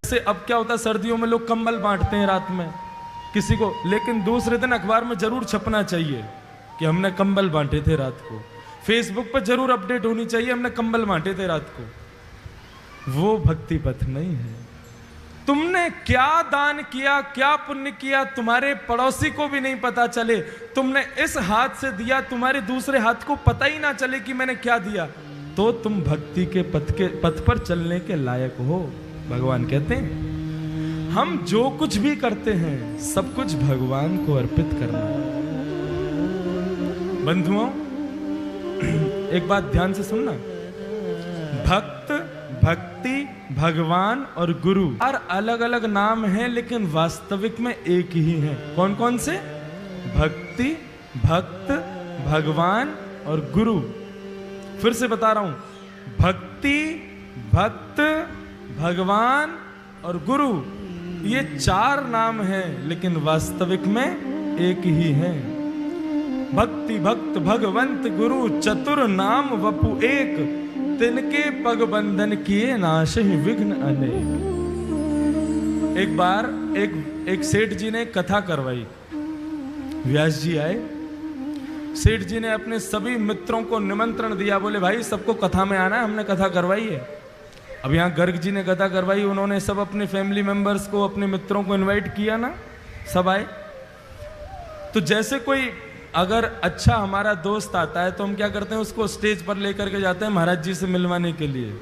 जैसे अब क्या होता है, सर्दियों में लोग कंबल बांटते हैं रात में किसी को, लेकिन दूसरे दिन अखबार में जरूर छपना चाहिए कि हमने कंबल बांटे थे रात को। फेसबुक पर जरूर अपडेट होनी चाहिए हमने कंबल बांटे थे रात को। वो भक्ति पथ नहीं है। तुमने क्या दान किया, क्या पुण्य किया, तुम्हारे पड़ोसी को भी नहीं पता चले। तुमने इस हाथ से दिया, तुम्हारे दूसरे हाथ को पता ही ना चले कि मैंने क्या दिया, तो तुम भक्ति के पथ पर चलने के लायक हो। भगवान कहते हैं हम जो कुछ भी करते हैं सब कुछ भगवान को अर्पित करना है। बंधुओं, एक बात ध्यान से सुनना, भक्त, भक्ति, भगवान और गुरु और अलग अलग नाम हैं, लेकिन वास्तविक में एक ही है। कौन कौन से? भक्ति, भक्त, भगवान और गुरु। फिर से बता रहा हूं, भक्ति, भक्त, भगवान और गुरु, ये चार नाम हैं, लेकिन वास्तविक में एक ही है। भक्ति, भक्त, भगवंत, गुरु, चतुर नाम वपु एक, तिनके पग बंधन किए नाशहि विघ्न अनेक। एक बार एक सेठ जी ने कथा करवाई। व्यास जी आए, सेठ जी ने अपने सभी मित्रों को निमंत्रण दिया, बोले भाई सबको कथा में आना है, हमने कथा करवाई है। अब यहाँ गर्ग जी ने कथा करवाई, उन्होंने सब अपने फैमिली मेंबर्स को, अपने मित्रों को इनवाइट किया ना, सब आए। तो जैसे कोई अगर अच्छा हमारा दोस्त आता है तो हम क्या करते हैं, उसको स्टेज पर लेकर के जाते हैं महाराज जी से मिलवाने के लिए।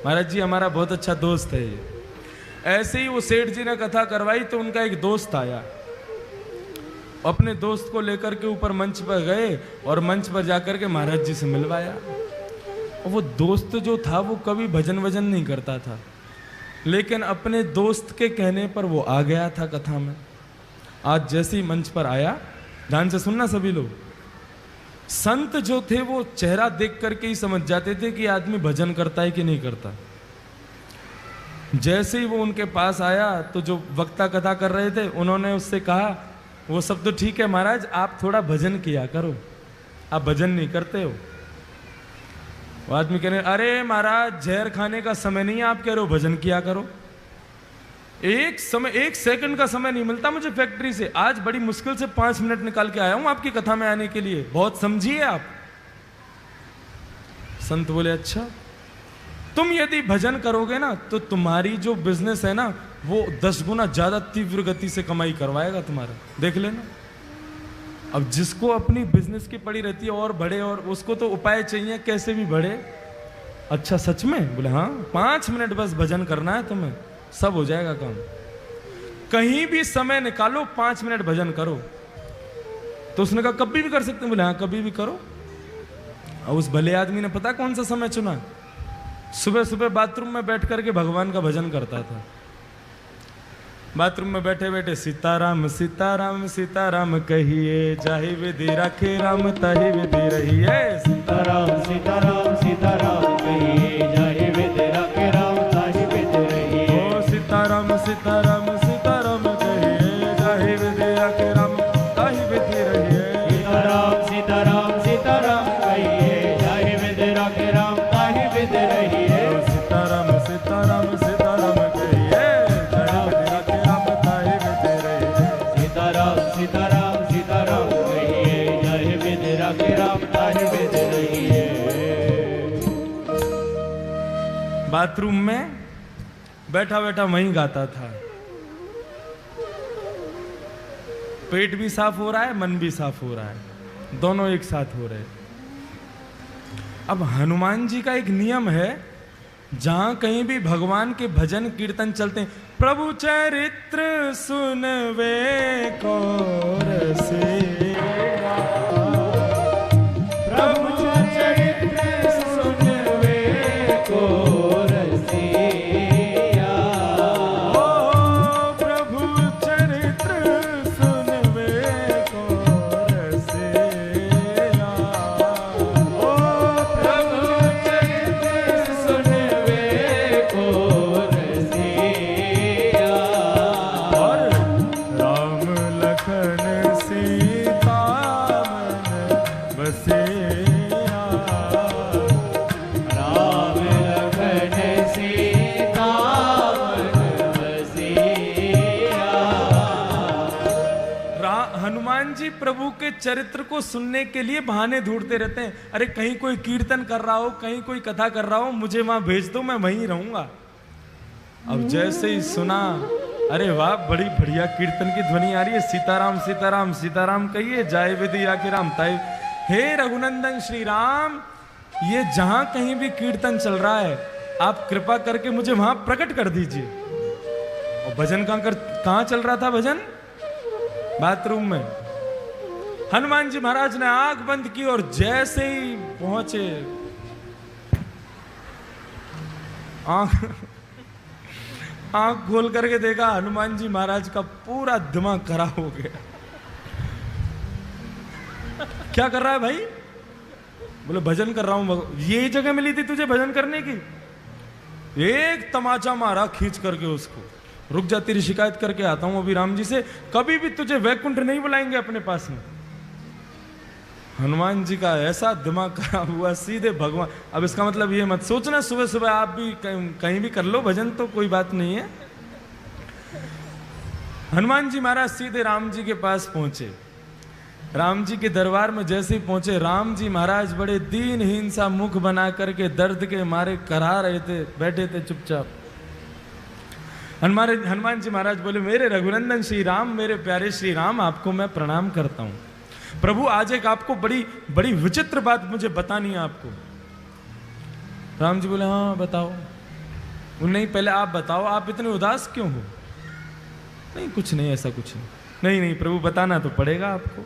महाराज जी हमारा बहुत अच्छा दोस्त है ये। ऐसे ही वो सेठ जी ने कथा करवाई तो उनका एक दोस्त आया, अपने दोस्त को लेकर के ऊपर मंच पर गए और मंच पर जाकर के महाराज जी से मिलवाया। और वो दोस्त जो था वो कभी भजन वजन नहीं करता था, लेकिन अपने दोस्त के कहने पर वो आ गया था कथा में। आज जैसे ही मंच पर आया, ध्यान से सुनना सभी लोग, संत जो थे वो चेहरा देख करके ही समझ जाते थे कि आदमी भजन करता है कि नहीं करता। जैसे ही वो उनके पास आया तो जो वक्ता कथा कर रहे थे उन्होंने उससे कहा, वो सब तो ठीक है महाराज, आप थोड़ा भजन किया करो, आप भजन नहीं करते हो। वो आदमी कह रहे, अरे महाराज जहर खाने का समय नहीं है, आप कह रहे हो भजन किया करो। एक सेकंड का समय नहीं मिलता मुझे फैक्ट्री से, आज बड़ी मुश्किल से 5 मिनट निकाल के आया हूं आपकी कथा में आने के लिए, बहुत समझिए आप। संत बोले अच्छा, तुम यदि भजन करोगे ना तो तुम्हारी जो बिजनेस है ना वो 10 गुना ज्यादा तीव्र गति से कमाई करवाएगा तुम्हारा, देख लेना। अब जिसको अपनी बिजनेस की पड़ी रहती है और बढ़े, और उसको तो उपाय चाहिए कैसे भी बढ़े। अच्छा सच में? बोले हाँ, 5 मिनट बस भजन करना है तुम्हें, सब हो जाएगा काम। कहीं भी समय निकालो, 5 मिनट भजन करो। तो उसने कहा कभी भी कर सकते हैं? बोले हाँ कभी भी करो। और उस भले आदमी ने पता कौन सा समय चुना? सुबह सुबह बाथरूम में बैठ करके भगवान का भजन करता था। बाथरूम में बैठे बैठे सीताराम सीताराम सीताराम कहिए, जाहि विधि रखे राम ताहि विधि रहिए। सीताराम सीताराम सीताराम कहिए, जाहि विधि रखे राम ताहि विधि रहिए। ओ सीताराम सीताराम सीताराम कहिए, जाहि विधि रखे राम ताहि विधि रहिए। सीताराम सीताराम सीताराम कहिए, जाहि विधि रखे राम ताहि विधि रहिए। सीताराम सीताराम सीताराम कहिए, जाहि विधि रखे राम ताहि विधि रहिए। सीताराम सीताराम सीताराम कहिए, जाहि विधि रखे राम ताहि विधि रहिए। बाथरूम में बैठा बैठा वहीं गाता था। पेट भी साफ हो रहा है, मन भी साफ हो रहा है, दोनों एक साथ हो रहे। अब हनुमान जी का एक नियम है, जहां कहीं भी भगवान के भजन कीर्तन चलते हैं, प्रभु चरित्र सुनवे को रसिया, प्रभु चरित्र सुनवे को रसिया। ओ प्रभु चरित्र सुनवे को रसिया। ओ प्रभु चरित्र सुनवे को रसिया। और राम लखन सीता आपके चरित्र को सुनने के लिए बहाने ढूंढते रहते हैं। अरे कहीं कोई कीर्तन कर रहा हो, कहीं कोई कथा कर रहा हो, मुझे वहां भेज दो, मैं वहीं रहूंगा। अब जैसे ही सुना, अरे वाह, बड़ी बढ़िया कीर्तन की ध्वनि आ रही है, सीताराम सीताराम सीताराम कहिए, जाय विदिया के राम ताई। हे रघुनंदन श्री राम, ये जहां कहीं भी कीर्तन चल रहा है, आप कृपा करके मुझे वहां प्रकट कर दीजिए। और भजन कहां चल रहा था? भजन बाथरूम में। हनुमान जी महाराज ने आंख बंद की और जैसे ही पहुंचे, आंख खोल करके देखा, हनुमान जी महाराज का पूरा दिमाग खराब हो गया। क्या कर रहा है भाई? बोले भजन कर रहा हूं। यही जगह मिली थी तुझे भजन करने की? एक तमाचा मारा खींच करके उसको। रुक जा, तेरी शिकायत करके आता हूं अभी राम जी से, कभी भी तुझे वैकुंठ नहीं बुलाएंगे अपने पास में। हनुमान जी का ऐसा दिमाग खराब हुआ, सीधे भगवान। अब इसका मतलब ये मत सोचना सुबह सुबह आप भी कहीं भी कर लो भजन, तो कोई बात नहीं है। हनुमान जी महाराज सीधे राम जी के पास पहुंचे। राम जी के दरबार में जैसे ही पहुंचे, राम जी महाराज बड़े दीनहीन सा मुख बना करके दर्द के मारे करा रहे थे, बैठे थे चुपचाप। हनुमान जी महाराज बोले, मेरे रघुनंदन श्री राम, मेरे प्यारे श्री राम, आपको मैं प्रणाम करता हूं। प्रभु आज एक आपको बड़ी बड़ी विचित्र बात मुझे बतानी है आपको। राम जी बोले, हाँ बताओ। नहीं, पहले आप बताओ, आप इतने उदास क्यों हो? नहीं कुछ नहीं, ऐसा कुछ नहीं। नहीं नहीं प्रभु, बताना तो पड़ेगा आपको।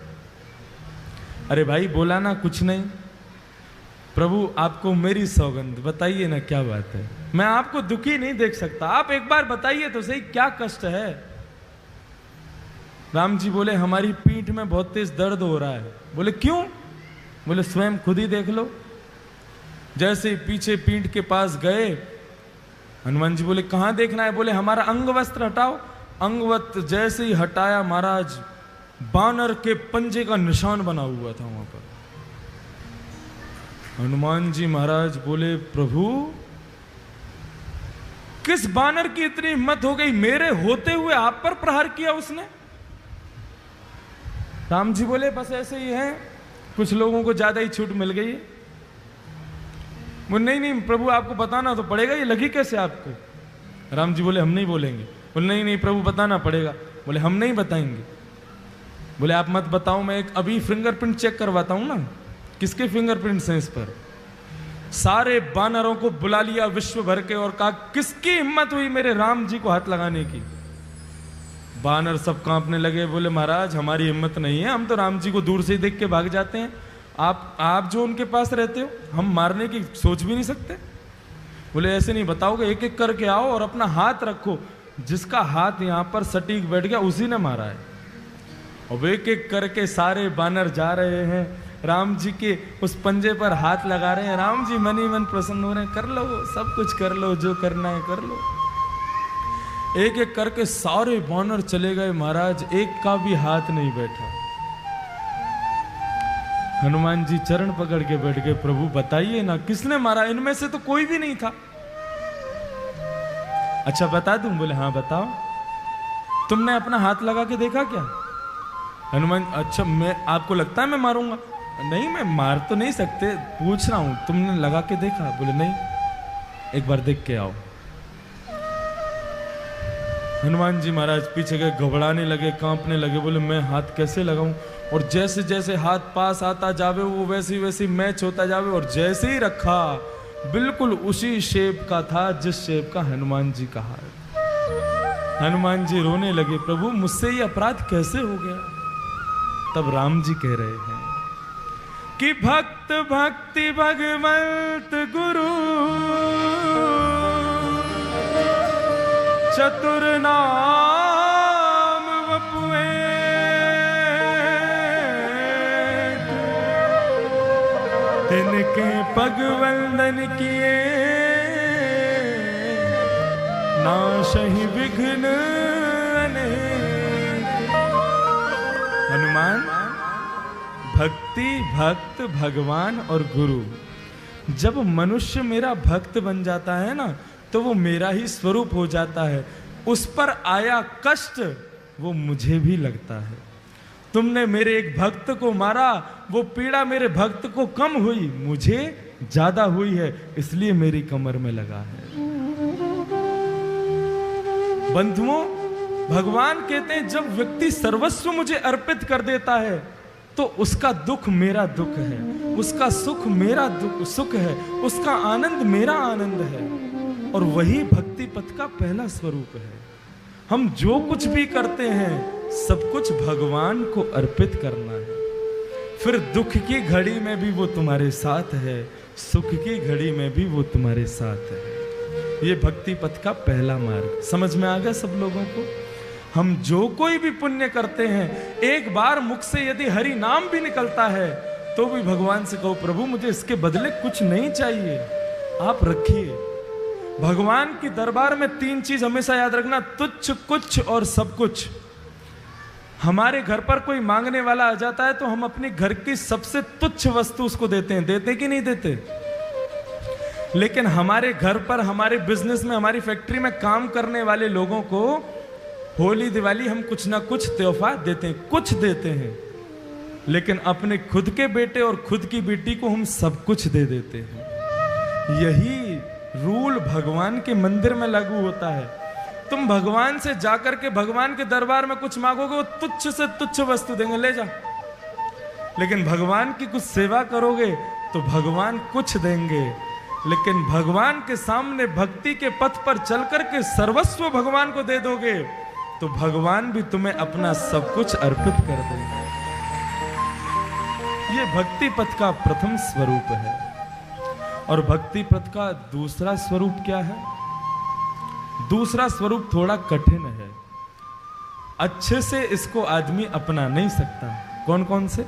अरे भाई बोला ना कुछ नहीं। प्रभु आपको मेरी सौगंध, बताइए ना क्या बात है। मैं आपको दुखी नहीं देख सकता, आप एक बार बताइए तो सही, क्या कष्ट है? राम जी बोले, हमारी पीठ में बहुत तेज दर्द हो रहा है। बोले क्यों? बोले स्वयं खुद ही देख लो। जैसे ही पीछे पीठ के पास गए, हनुमान जी बोले कहां देखना है? बोले हमारा अंग वस्त्र हटाओ। अंग वस्त्र जैसे ही हटाया महाराज, बानर के पंजे का निशान बना हुआ था वहां पर। हनुमान जी महाराज बोले, प्रभु किस बानर की इतनी हिम्मत हो गई, मेरे होते हुए आप पर प्रहार किया उसने? राम जी बोले, बस ऐसे ही है, कुछ लोगों को ज्यादा ही छूट मिल गई है। बोले नहीं नहीं प्रभु, आपको बताना तो पड़ेगा, ये लगी कैसे आपको? राम जी बोले, हम नहीं बोलेंगे। बोले नहीं नहीं प्रभु, बताना पड़ेगा। बोले हम नहीं बताएंगे। बोले आप मत बताओ, मैं एक अभी फिंगरप्रिंट चेक करवाता हूं ना। किसके फिंगरप्रिंट्स हैं इस पर? सारे बानरों को बुला लिया विश्व भर के और कहा, किसकी हिम्मत हुई मेरे राम जी को हाथ लगाने की? बानर सब कांपने लगे। बोले महाराज हमारी हिम्मत नहीं है, हम तो राम जी को दूर से ही देख के भाग जाते हैं। आप जो उनके पास रहते हो, हम मारने की सोच भी नहीं सकते। बोले ऐसे नहीं बताओगे, एक एक करके आओ और अपना हाथ रखो। जिसका हाथ यहां पर सटीक बैठ गया उसी ने मारा है। और एक एक करके सारे बानर जा रहे हैं, राम जी के उस पंजे पर हाथ लगा रहे हैं। राम जी मन ही मन प्रसन्न हो रहे हैं, कर लो सब कुछ कर लो, जो करना है कर लो। एक एक करके सारे बानर चले गए महाराज, एक का भी हाथ नहीं बैठा। हनुमान जी चरण पकड़ के बैठ गए, प्रभु बताइए ना किसने मारा? इनमें से तो कोई भी नहीं था। अच्छा बता दूं? बोले हाँ बताओ। तुमने अपना हाथ लगा के देखा क्या? हनुमान, अच्छा मैं, आपको लगता है मैं मारूंगा? नहीं मैं मार तो नहीं सकते, पूछ रहा हूं तुमने लगा के देखा? बोले नहीं, एक बार देख के आओ। हनुमान जी महाराज पीछे गए, घबराने लगे, कांपने लगे। बोले मैं हाथ कैसे लगाऊं? और जैसे जैसे हाथ पास आता जावे वो वैसे वैसे मैच होता जावे। और जैसे ही रखा बिल्कुल उसी शेप का था जिस शेप का हनुमान जी का हाथ। हनुमान जी रोने लगे, प्रभु मुझसे ये अपराध कैसे हो गया? तब राम जी कह रहे हैं कि भक्त भक्ति भगवंत गुरु चतुर नाम वपुए, तिनके पग वंदन किए, नाशहि विघ्न अनेक। हनुमान, भक्ति, भक्त, भगवान और गुरु, जब मनुष्य मेरा भक्त बन जाता है ना, तो वो मेरा ही स्वरूप हो जाता है। उस पर आया कष्ट वो मुझे भी लगता है। तुमने मेरे एक भक्त को मारा, वो पीड़ा मेरे भक्त को कम हुई, मुझे ज्यादा हुई है, इसलिए मेरी कमर में लगा है। बंधुओं, भगवान कहते हैं जब व्यक्ति सर्वस्व मुझे अर्पित कर देता है तो उसका दुख मेरा दुख है, उसका सुख मेरा सुख है, उसका आनंद मेरा आनंद है। और वही भक्ति पथ का पहला स्वरूप है। हम जो कुछ भी करते हैं सब कुछ भगवान को अर्पित करना है। फिर दुख की घड़ी में भी वो तुम्हारे साथ है, सुख की घड़ी में भी वो तुम्हारे साथ है। ये भक्ति पथ का पहला मार्ग समझ में आ गया सब लोगों को। हम जो कोई भी पुण्य करते हैं, एक बार मुख से यदि हरि नाम भी निकलता है तो भी भगवान से कहो प्रभु मुझे इसके बदले कुछ नहीं चाहिए, आप रखिए। भगवान की दरबार में 3 चीज हमेशा याद रखना, तुच्छ, कुछ और सब कुछ। हमारे घर पर कोई मांगने वाला आ जाता है तो हम अपने घर की सबसे तुच्छ वस्तु उसको देते हैं, देते कि नहीं देते? लेकिन हमारे घर पर, हमारे बिजनेस में, हमारी फैक्ट्री में काम करने वाले लोगों को होली दिवाली हम कुछ ना कुछ तोहफा देते हैं, कुछ देते हैं। लेकिन अपने खुद के बेटे और खुद की बेटी को हम सब कुछ दे देते हैं। यही रूल भगवान के मंदिर में लागू होता है। तुम भगवान से जाकर के भगवान के दरबार में कुछ मांगोगे, वो तुच्छ से तुच्छ वस्तु देंगे, ले जा। लेकिन भगवान की कुछ सेवा करोगे तो भगवान कुछ देंगे। लेकिन भगवान के सामने भक्ति के पथ पर चलकर के सर्वस्व भगवान को दे दोगे तो भगवान भी तुम्हें अपना सब कुछ अर्पित कर देंगे। ये भक्ति पथ का प्रथम स्वरूप है। और भक्ति पथ का दूसरा स्वरूप क्या है? दूसरा स्वरूप थोड़ा कठिन है, अच्छे से इसको आदमी अपना नहीं सकता। कौन कौन से?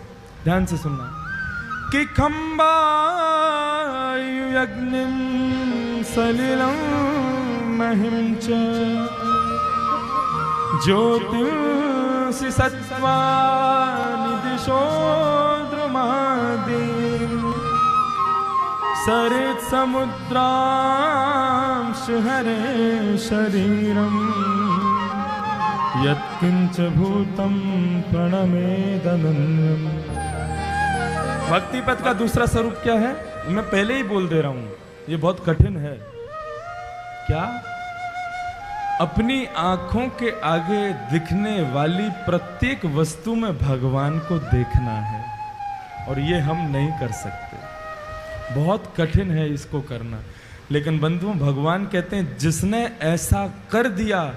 ध्यान से सुनना। कि खंबायु अग्निम सलिलम महिम च ज्योतिषि सत्त्वा निदिशो द्रुमादि सरित समुद्रांश हरे शरीरम यत्किंच भूतम प्रणमेदनन्यम। भक्ति पथ का दूसरा स्वरूप क्या है? मैं पहले ही बोल दे रहा हूं, ये बहुत कठिन है। क्या? अपनी आंखों के आगे दिखने वाली प्रत्येक वस्तु में भगवान को देखना है, और ये हम नहीं कर सकते। बहुत कठिन है इसको करना। लेकिन बंधुओं, भगवान कहते हैं जिसने ऐसा कर दिया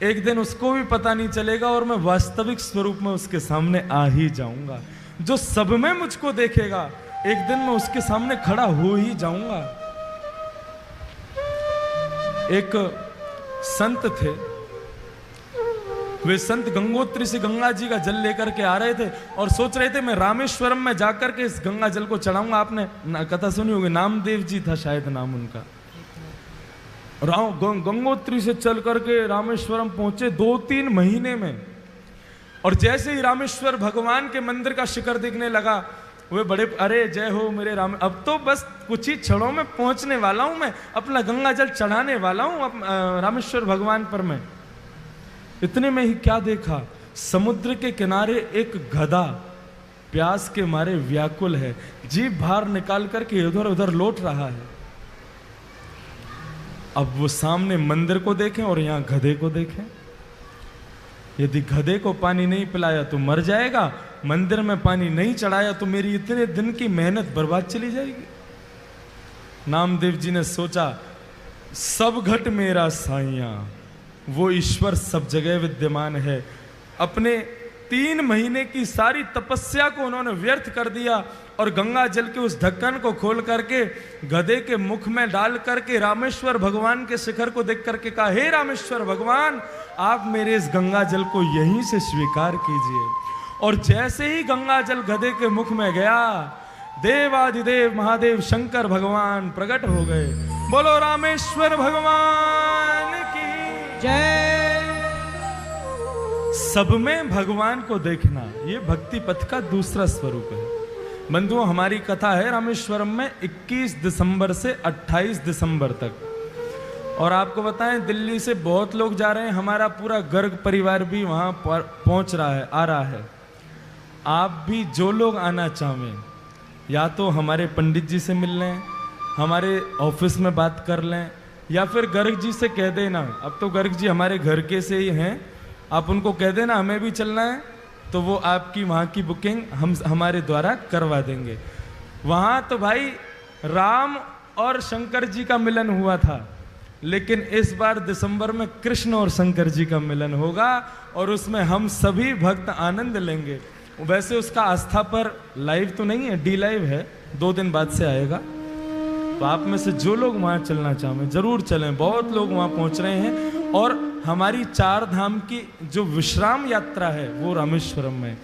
एक दिन उसको भी पता नहीं चलेगा और मैं वास्तविक स्वरूप में उसके सामने आ ही जाऊंगा। जो सब में मुझको देखेगा एक दिन मैं उसके सामने खड़ा हो ही जाऊंगा। एक संत थे, वे संत गंगोत्री से गंगा जी का जल लेकर के आ रहे थे और सोच रहे थे मैं रामेश्वरम में जाकर के इस गंगा जल को चढ़ाऊंगा। आपने कथा सुनी होगी, नामदेव जी था शायद नाम उनका। गंगोत्री से चल करके रामेश्वरम पहुंचे 2-3 महीने में। और जैसे ही रामेश्वर भगवान के मंदिर का शिखर दिखने लगा, वे बड़े, अरे जय हो मेरे राम, अब तो बस कुछ ही क्षणों में पहुंचने वाला हूं, मैं अपना गंगा जल चढ़ाने वाला हूं रामेश्वर भगवान पर। मैं इतने में ही क्या देखा, समुद्र के किनारे एक गधा प्यास के मारे व्याकुल है, जीभ बाहर निकाल करके इधर उधर लौट रहा है। अब वो सामने मंदिर को देखें और यहां गधे को देखें। यदि गधे को पानी नहीं पिलाया तो मर जाएगा, मंदिर में पानी नहीं चढ़ाया तो मेरी इतने दिन की मेहनत बर्बाद चली जाएगी। नामदेव जी ने सोचा, सब घट मेरा साइया, वो ईश्वर सब जगह विद्यमान है। अपने 3 महीने की सारी तपस्या को उन्होंने व्यर्थ कर दिया और गंगा जल के उस ढक्कन को खोल करके गधे के मुख में डाल करके रामेश्वर भगवान के शिखर को देख करके कहा, हे रामेश्वर भगवान, आप मेरे इस गंगा जल को यहीं से स्वीकार कीजिए। और जैसे ही गंगा जल गधे के मुख में गया, देवाधिदेव महादेव शंकर भगवान प्रकट हो गए। बोलो रामेश्वर भगवान की जय। सब में भगवान को देखना, ये भक्ति पथ का दूसरा स्वरूप है। बंधुओं, हमारी कथा है रामेश्वरम में 21 दिसंबर से 28 दिसंबर तक। और आपको बताएं, दिल्ली से बहुत लोग जा रहे हैं, हमारा पूरा गर्ग परिवार भी वहां पहुंच रहा है, आ रहा है। आप भी जो लोग आना चाहें, या तो हमारे पंडित जी से मिल लें, हमारे ऑफिस में बात कर लें, या फिर गर्ग जी से कह देना। अब तो गर्ग जी हमारे घर के से ही हैं, आप उनको कह देना हमें भी चलना है, तो वो आपकी वहाँ की बुकिंग हमारे द्वारा करवा देंगे। वहाँ तो भाई राम और शंकर जी का मिलन हुआ था, लेकिन इस बार दिसंबर में कृष्ण और शंकर जी का मिलन होगा और उसमें हम सभी भक्त आनंद लेंगे। वैसे उसका आस्था पर लाइव तो नहीं है, डी लाइव है, 2 दिन बाद से आएगा। तो आप में से जो लोग वहाँ चलना चाहें जरूर चलें, बहुत लोग वहाँ पहुँच रहे हैं। और हमारी 4 धाम की जो विश्राम यात्रा है वो रामेश्वरम में